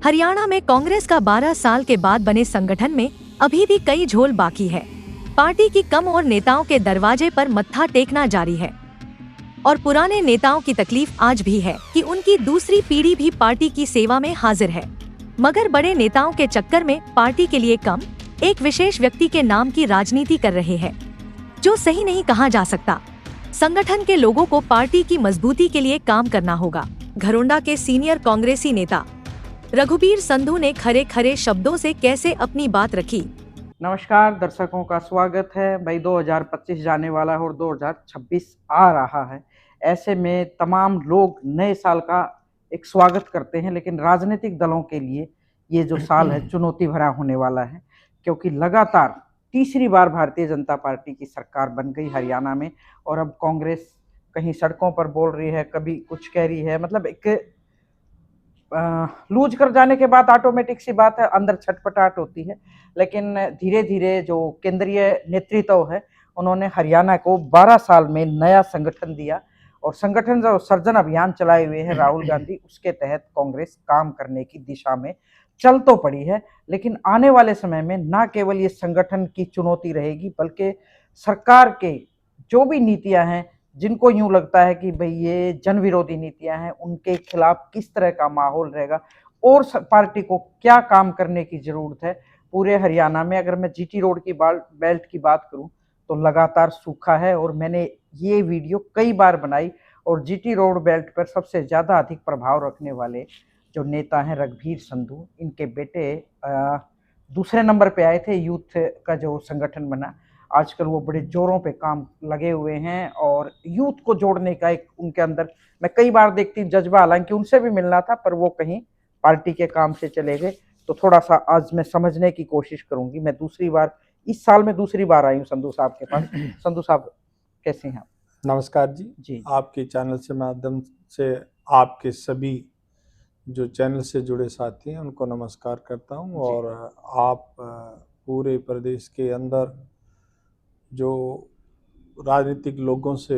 हरियाणा में कांग्रेस का 12 साल के बाद बने संगठन में अभी भी कई झोल बाकी है। पार्टी की कम और नेताओं के दरवाजे पर मत्था टेकना जारी है और पुराने नेताओं की तकलीफ आज भी है कि उनकी दूसरी पीढ़ी भी पार्टी की सेवा में हाजिर है, मगर बड़े नेताओं के चक्कर में पार्टी के लिए कम एक विशेष व्यक्ति के नाम की राजनीति कर रहे हैं, जो सही नहीं कहा जा सकता। संगठन के लोगों को पार्टी की मजबूती के लिए काम करना होगा। घरोंडा के सीनियर कांग्रेसी नेता रघुबीर संधू ने खरे खरे शब्दों से कैसे अपनी बात रखी। नमस्कार दर्शकों का स्वागत है। भाई 2025 जाने वाला है और 2026 आ रहा है। ऐसे में तमाम लोग नए साल का एक स्वागत करते हैं, लेकिन राजनीतिक दलों के लिए ये जो साल है चुनौती भरा होने वाला है, क्योंकि लगातार तीसरी बार भारतीय जनता पार्टी की सरकार बन गई हरियाणा में और अब कांग्रेस कहीं सड़कों पर बोल रही है, कभी कुछ कह रही है। मतलब एक लूज कर जाने के बाद ऑटोमेटिक सी बात है, अंदर छटपटाहट होती है। लेकिन धीरे धीरे जो केंद्रीय नेतृत्व है, उन्होंने हरियाणा को 12 साल में नया संगठन दिया और संगठन जो सर्जन अभियान चलाए हुए हैं राहुल गांधी, उसके तहत कांग्रेस काम करने की दिशा में चल तो पड़ी है। लेकिन आने वाले समय में न केवल ये संगठन की चुनौती रहेगी, बल्कि सरकार के जो भी नीतियां हैं, जिनको यूं लगता है कि भाई ये जन विरोधी नीतियां हैं, उनके खिलाफ किस तरह का माहौल रहेगा और पार्टी को क्या काम करने की जरूरत है। पूरे हरियाणा में अगर मैं जीटी रोड की बेल्ट की बात करूं तो लगातार सूखा है और मैंने ये वीडियो कई बार बनाई और जीटी रोड बेल्ट पर सबसे ज़्यादा अधिक प्रभाव रखने वाले जो नेता हैं रघुबीर संधू, इनके बेटे दूसरे नंबर पे आए थे। यूथ का जो संगठन बना, आजकल वो बड़े जोरों पे काम लगे हुए हैं और यूथ को जोड़ने का एक उनके अंदर मैं कई बार देखती हूँ जज्बा। हालांकि उनसे भी मिलना था पर वो कहीं पार्टी के काम से चले गए। तो थोड़ा सा आज मैं समझने की कोशिश करूंगी। मैं दूसरी बार इस साल में दूसरी बार आई हूँ संधू साहब के पास। संधू साहब कैसे हैं आप? नमस्कार जी। जी आपके चैनल से माध्यम से आपके सभी जो चैनल से जुड़े साथी हैं उनको नमस्कार करता हूं। और आप पूरे प्रदेश के अंदर जो राजनीतिक लोगों से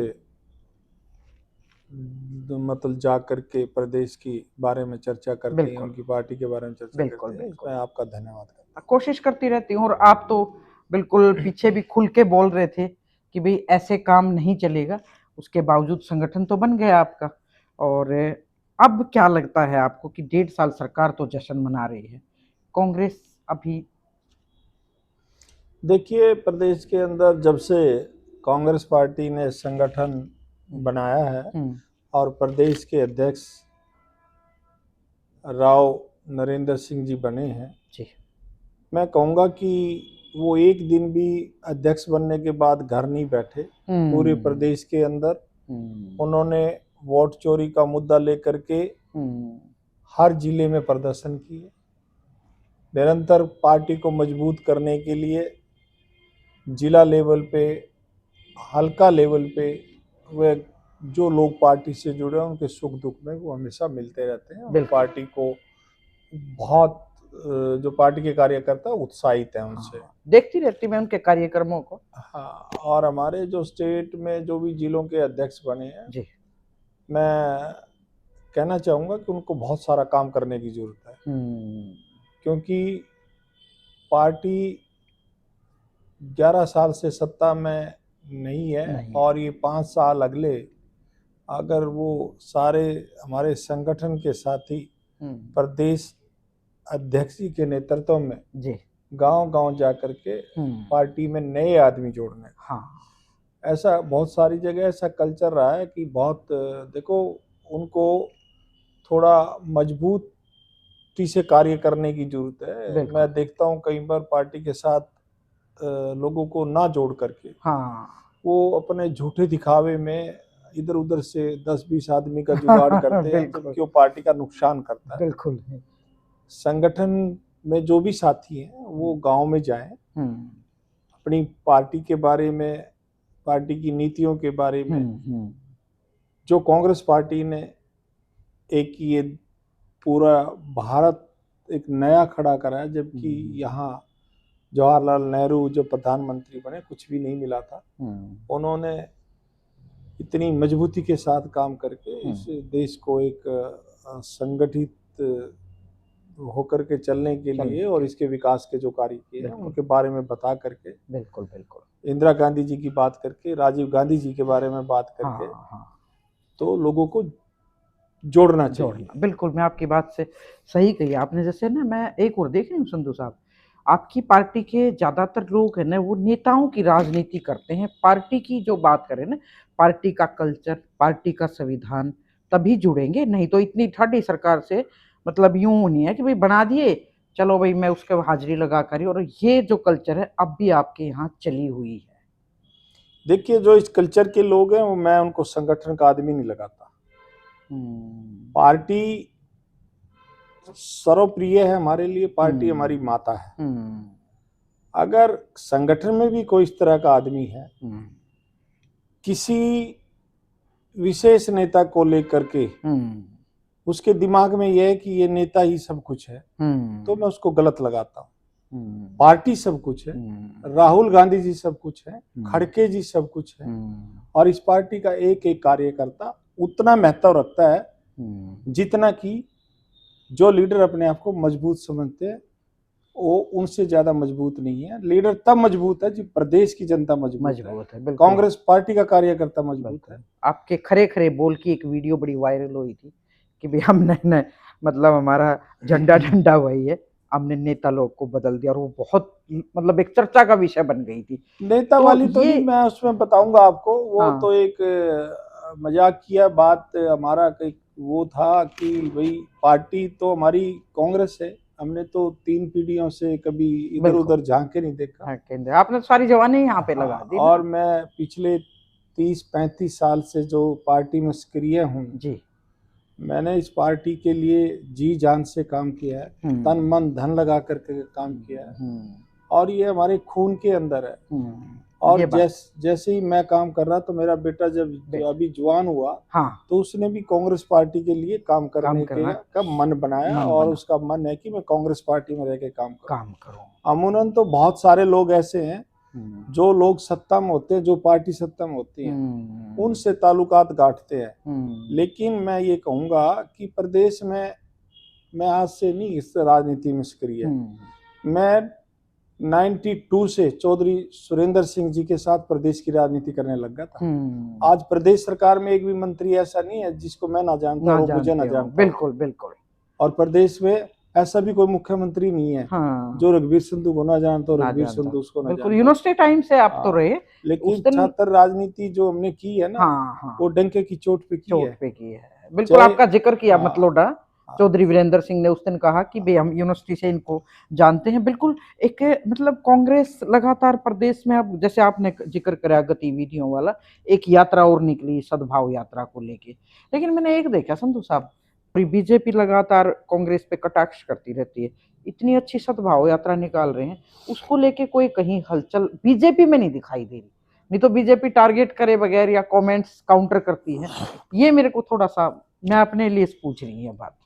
मतलब जा करके प्रदेश की बारे में चर्चा करते हैं, उनकी पार्टी के बारे में चर्चा करते हैं, मैं आपका धन्यवाद करता हूं। कोशिश करती रहती हूँ। और आप तो बिल्कुल पीछे भी खुल के बोल रहे थे कि भाई ऐसे काम नहीं चलेगा, उसके बावजूद संगठन तो बन गया आपका। और अब क्या लगता है आपको कि 1.5 साल सरकार तो जश्न मना रही है, कांग्रेस अभी? देखिए, प्रदेश के अंदर जब से कांग्रेस पार्टी ने संगठन बनाया है और प्रदेश के अध्यक्ष राव नरेंद्र सिंह जी बने हैं जी, मैं कहूँगा कि वो एक दिन भी अध्यक्ष बनने के बाद घर नहीं बैठे। पूरे प्रदेश के अंदर उन्होंने वोट चोरी का मुद्दा लेकर के हर जिले में प्रदर्शन किए। निरंतर पार्टी को मजबूत करने के लिए जिला लेवल पे, हल्का लेवल पे वे जो लोग पार्टी से जुड़े हैं उनके सुख दुख में वो हमेशा मिलते रहते हैं और पार्टी को बहुत जो पार्टी के कार्यकर्ता उत्साहित हैं उनसे। देखती रहती मैं उनके कार्यक्रमों को। हाँ, और हमारे जो स्टेट में जो भी जिलों के अध्यक्ष बने हैं जी, मैं कहना चाहूँगा कि उनको बहुत सारा काम करने की जरूरत है, क्योंकि पार्टी 11 साल से सत्ता में नहीं है और ये 5 साल अगले अगर वो सारे हमारे संगठन के साथी प्रदेश अध्यक्ष जी के नेतृत्व में जी गांव-गांव जाकर के पार्टी में नए आदमी जोड़ने। हाँ, ऐसा बहुत सारी जगह ऐसा कल्चर रहा है कि बहुत देखो उनको थोड़ा मजबूती से कार्य करने की जरूरत है। मैं देखता हूँ कई बार पार्टी के साथ लोगों को ना जोड़ करके वो अपने झूठे दिखावे में इधर उधर से 10-20 आदमी का जुगाड़ करते हैं, जबकि वो पार्टी का नुकसान करता है। बिल्कुल। संगठन में जो भी साथी हैं वो गांव में जाएं, अपनी पार्टी के बारे में, पार्टी की नीतियों के बारे में, जो कांग्रेस पार्टी ने एक ये पूरा भारत एक नया खड़ा करा है, जबकि यहाँ जवाहरलाल नेहरू जो प्रधानमंत्री बने कुछ भी नहीं मिला था। उन्होंने इतनी मजबूती के साथ काम करके इस देश को एक संगठित होकर के चलने के लिए और इसके विकास के जो कार्य किए हैं उनके बारे में बता करके, बिल्कुल बिल्कुल, इंदिरा गांधी जी की बात करके, राजीव गांधी जी के बारे में बात करके, तो लोगों को जोड़ना चाहिए। बिल्कुल, मैं आपकी बात से सही कही आपने। जैसे ना मैं एक और देख रही हूँ संधू साहब, आपकी पार्टी के ज्यादातर लोग है ना वो नेताओं की राजनीति करते हैं। पार्टी की जो बात करें ना, पार्टी का कल्चर, पार्टी का संविधान, तभी जुड़ेंगे, नहीं तो इतनी ठाडी सरकार से मतलब यूं नहीं है कि भाई बना दिए चलो भाई मैं उसके हाजिरी लगा कर। और ये जो कल्चर है अब भी आपके यहाँ चली हुई है। देखिए, जो इस कल्चर के लोग हैं वो, मैं उनको संगठन का आदमी नहीं लगाता। पार्टी सर्वप्रिय है हमारे लिए, पार्टी हमारी माता है। अगर संगठन में भी कोई इस तरह का आदमी है, किसी विशेष नेता को लेकर के उसके दिमाग में यह है कि ये नेता ही सब कुछ है, तो मैं उसको गलत लगाता हूँ। पार्टी सब कुछ है, राहुल गांधी जी सब कुछ है, खड़गे जी सब कुछ है, और इस पार्टी का एक एक कार्यकर्ता उतना महत्व रखता है जितना कि जो लीडर अपने आप को मजबूत समझते हैं वो उनसे ज्यादा मजबूत नहीं है। लीडर तब मजबूत है जब प्रदेश की जनता मजबूत है। कांग्रेस पार्टी का कार्यकर्ता मजबूत है। आपके खरे खरे बोल की एक वीडियो बड़ी वायरल हुई थी कि भाई हमने मतलब हमारा झंडा झंडा वही है, हमने नेता लोग को बदल दिया, और वो बहुत मतलब एक चर्चा का विषय बन गई थी। नेता तो वाली तो नहीं, मैं उसमें बताऊंगा आपको। वो तो एक मजाक किया बात हमारा वो था कि भाई पार्टी तो हमारी कांग्रेस है, हमने तो 3 पीढ़ियों से कभी इधर उधर झांक के नहीं देखा। आपने सारी जवानी यहाँ पे लगा दी। और मैं पिछले 30-35 साल से जो पार्टी में सक्रिय हूँ जी, मैंने इस पार्टी के लिए जी जान से काम किया है, तन मन धन लगा करके काम किया है, और ये हमारे खून के अंदर है। और जैसे ही मैं काम कर रहा तो मेरा बेटा जब अभी जवान हुआ, तो उसने भी कांग्रेस पार्टी के लिए काम करने का मन बनाया, और उसका मन है कि मैं कांग्रेस पार्टी में रह के काम करूं। अमूमन तो बहुत सारे लोग ऐसे हैं जो लोग सत्ता में होते हैं, जो पार्टी सत्ता में होती है, उनसे ताल्लुकात गांठते हैं। लेकिन मैं ये कहूंगा कि प्रदेश में मैं आज से नहीं इस राजनीति में सक्रिय, मैं 92 से चौधरी सुरेंद्र सिंह जी के साथ प्रदेश की राजनीति करने लग गया था। आज प्रदेश सरकार में एक भी मंत्री ऐसा नहीं है जिसको मैं ना जानता हूँ, मुझे ना जानता। बिल्कुल बिल्कुल। और प्रदेश में ऐसा भी कोई मुख्यमंत्री नहीं है जो रघुवीर संधू को ना जानता, रघुवीर संधू उसको ना जानता। यूनिवर्सिटी टाइम से आप तो रहे, लेकिन छात्र राजनीति जो हमने की है ना, वो डंके की चोट पे की है। बिल्कुल, आपका जिक्र किया मतलोडा चौधरी वीरेंद्र सिंह ने, उस दिन कहा कि भाई हम यूनिवर्सिटी से इनको जानते हैं। बिल्कुल, एक मतलब कांग्रेस लगातार प्रदेश में, अब जैसे आपने जिक्र करा गतिविधियों वाला, एक यात्रा और निकली सद्भाव यात्रा को लेके। लेकिन मैंने एक देखा संधू साहब, बीजेपी लगातार कांग्रेस पे कटाक्ष करती रहती है, इतनी अच्छी सद्भाव यात्रा निकाल रहे हैं, उसको लेके कोई कहीं हलचल बीजेपी में नहीं दिखाई दे रही। नहीं तो बीजेपी टारगेट करे बगैर या कमेंट्स काउंटर करती है। ये मेरे को थोड़ा सा, मैं अपने लिए पूछ रही है बात।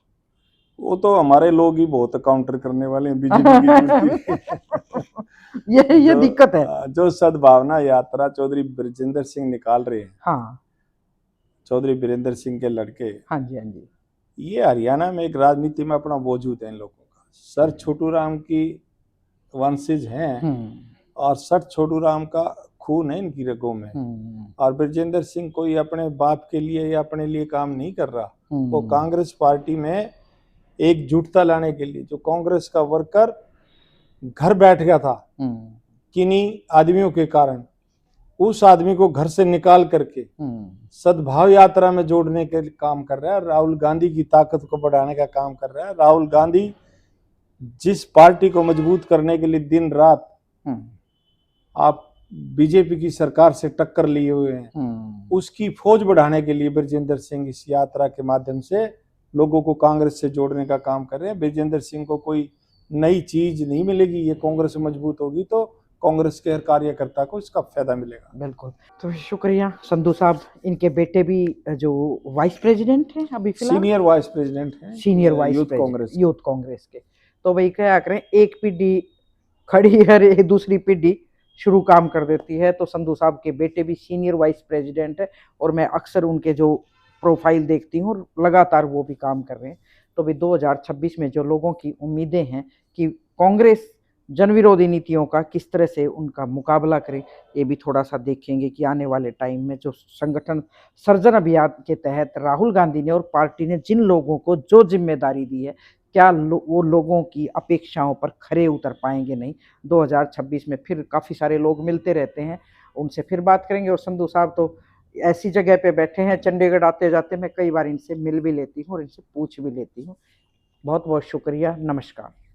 वो तो हमारे लोग ही बहुत काउंटर करने वाले हैं बीजेपी की। ये दिक्कत है। जो सद्भावना यात्रा चौधरी बृजेंद्र सिंह निकाल रहे हैं, चौधरी वीरेंद्र सिंह के लड़के, हाँ जी, ये हरियाणा में एक राजनीति में अपना वजूद है इन लोगों का। सर छोटू राम की वंशज हैं, और सर छोटू राम का खून है इनकी रगों में। और बृजेंद्र सिंह कोई अपने बाप के लिए या अपने लिए काम नहीं कर रहा, वो कांग्रेस पार्टी में एकजुटता लाने के लिए, जो कांग्रेस का वर्कर घर बैठ गया था किन्हीं आदमियों के कारण, उस आदमी को घर से निकाल करके सद्भाव यात्रा में जोड़ने के काम कर रहा है। राहुल गांधी की ताकत को बढ़ाने का काम कर रहा है। राहुल गांधी जिस पार्टी को मजबूत करने के लिए दिन रात आप बीजेपी की सरकार से टक्कर लिए हुए हैं, उसकी फौज बढ़ाने के लिए बृजेंद्र सिंह इस यात्रा के माध्यम से लोगों को कांग्रेस से जोड़ने का काम कर रहे हैं। बृजेंद्र सिंह को कोई नई चीज नहीं मिलेगी, ये कांग्रेस मजबूत होगी तो कांग्रेस के हर कार्यकर्ता को इसका फायदा मिलेगा। बिल्कुल, तो शुक्रिया संधू साहब। इनके बेटे भी जो वाइस प्रेसिडेंट हैं अभी फिलहाल, सीनियर वाइस प्रेसिडेंट हैं, सीनियर वाइस यूथ कांग्रेस के। तो भाई क्या करें, एक पीढ़ी खड़ी है, दूसरी पीढ़ी शुरू काम कर देती है। तो संधू साहब के बेटे भी सीनियर वाइस प्रेसिडेंट है, और मैं अक्सर उनके जो प्रोफाइल देखती हूँ, लगातार वो भी काम कर रहे हैं। तो भी 2026 में जो लोगों की उम्मीदें हैं कि कांग्रेस जन विरोधी नीतियों का किस तरह से उनका मुकाबला करे, ये भी थोड़ा सा देखेंगे कि आने वाले टाइम में जो संगठन सर्जन अभियान के तहत राहुल गांधी ने और पार्टी ने जिन लोगों को जो जिम्मेदारी दी है, क्या वो लोगों की अपेक्षाओं पर खरे उतर पाएंगे नहीं। 2026 में फिर काफ़ी सारे लोग मिलते रहते हैं, उनसे फिर बात करेंगे। और संधू साहब तो ऐसी जगह पे बैठे हैं, चंडीगढ़ आते जाते मैं कई बार इनसे मिल भी लेती हूँ और इनसे पूछ भी लेती हूँ। बहुत बहुत शुक्रिया, नमस्कार।